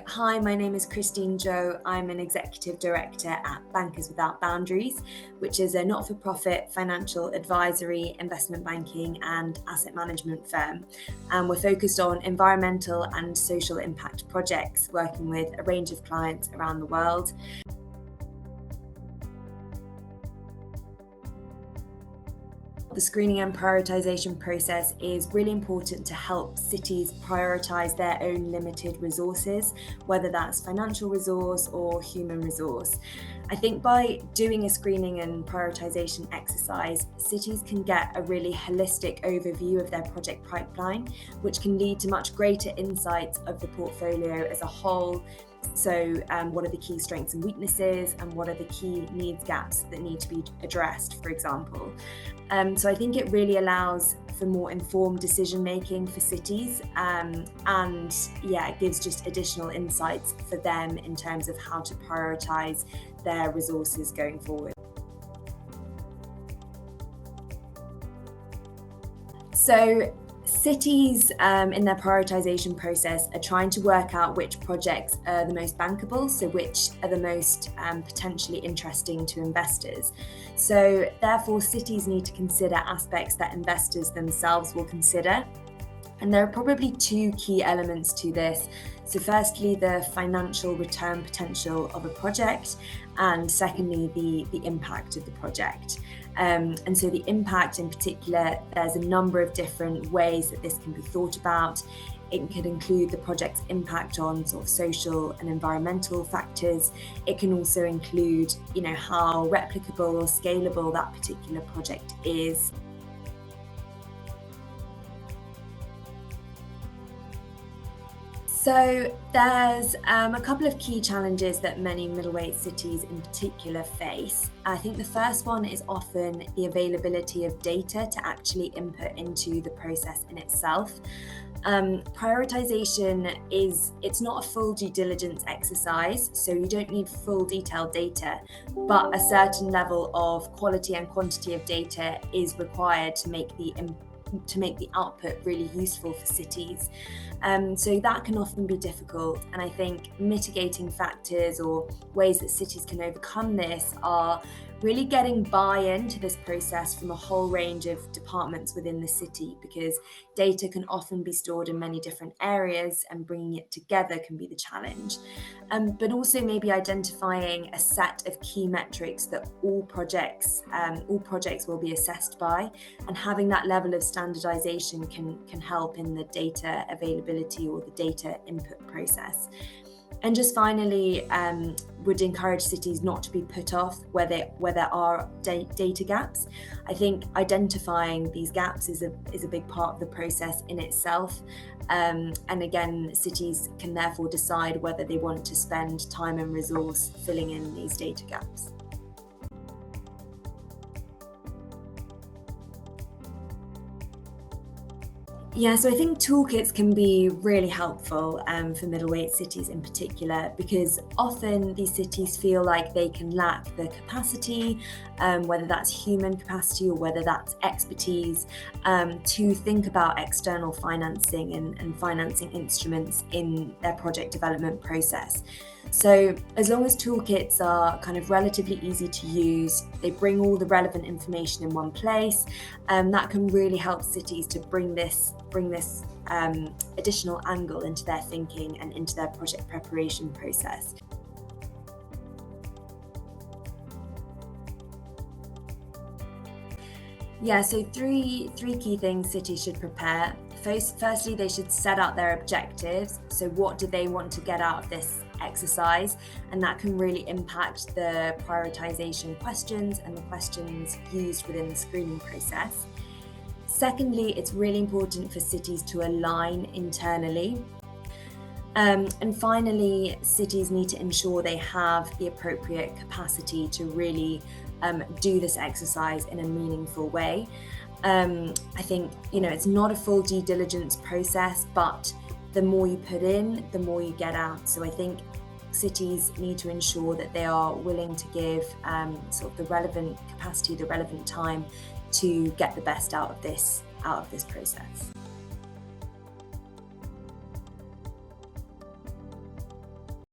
Hi, my name is Zhou. I'm an Executive Director at Bankers Without Boundaries, which is a not-for-profit financial advisory, investment banking and asset management firm. And we're focused on environmental and social impact projects, working with a range of clients around the world. The screening and prioritisation process is really important to help cities prioritise their own limited resources, whether that's financial resource or human resource. I think by doing a screening and prioritisation exercise, cities can get a really holistic overview of their project pipeline, which can lead to much greater insights of the portfolio as a whole. So what are the key strengths and weaknesses, and what are the key needs gaps that need to be addressed, for example. So I think it really allows for more informed decision making for cities, and it gives just additional insights for them in terms of how to prioritise their resources going forward. So cities in their prioritisation process are trying to work out which projects are the most bankable, so which are the most potentially interesting to investors. So therefore, cities need to consider aspects that investors themselves will consider. And there are probably two key elements to this. So firstly, the financial return potential of a project, and secondly, the impact of the project. And so the impact in particular, there's a number of different ways that this can be thought about. It could include the project's impact on sort of social and environmental factors. It can also include, how replicable or scalable that particular project is. So there's a couple of key challenges that many middleweight cities in particular face. I think the first one is often the availability of data to actually input into the process in itself. Prioritization it's not a full due diligence exercise, so you don't need full detailed data, but a certain level of quality and quantity of data is required to make the output really useful for cities. So that can often be difficult, and I think mitigating factors or ways that cities can overcome this are really getting buy-in to this process from a whole range of departments within the city, because data can often be stored in many different areas and bringing it together can be the challenge. But also maybe identifying a set of key metrics that all projects will be assessed by, and having that level of standardization can help in the data availability or the data input process. And just finally, would encourage cities not to be put off where there are data gaps. I think identifying these gaps is a big part of the process in itself. And again, cities can therefore decide whether they want to spend time and resource filling in these data gaps. Yeah, so I think toolkits can be really helpful for middleweight cities in particular, because often these cities feel like they can lack the capacity, whether that's human capacity or whether that's expertise, to think about external financing and financing instruments in their project development process. So as long as toolkits are kind of relatively easy to use, they bring all the relevant information in one place, that can really help cities to bring this additional angle into their thinking and into their project preparation process. Yeah, so three key things cities should prepare. Firstly, they should set out their objectives. So what do they want to get out of this exercise? And that can really impact the prioritization questions and the questions used within the screening process. Secondly, it's really important for cities to align internally. And finally, cities need to ensure they have the appropriate capacity to really do this exercise in a meaningful way. I think, it's not a full due diligence process, but the more you put in, the more you get out. So I think cities need to ensure that they are willing to give sort of the relevant capacity, the relevant time to get the best out of this process.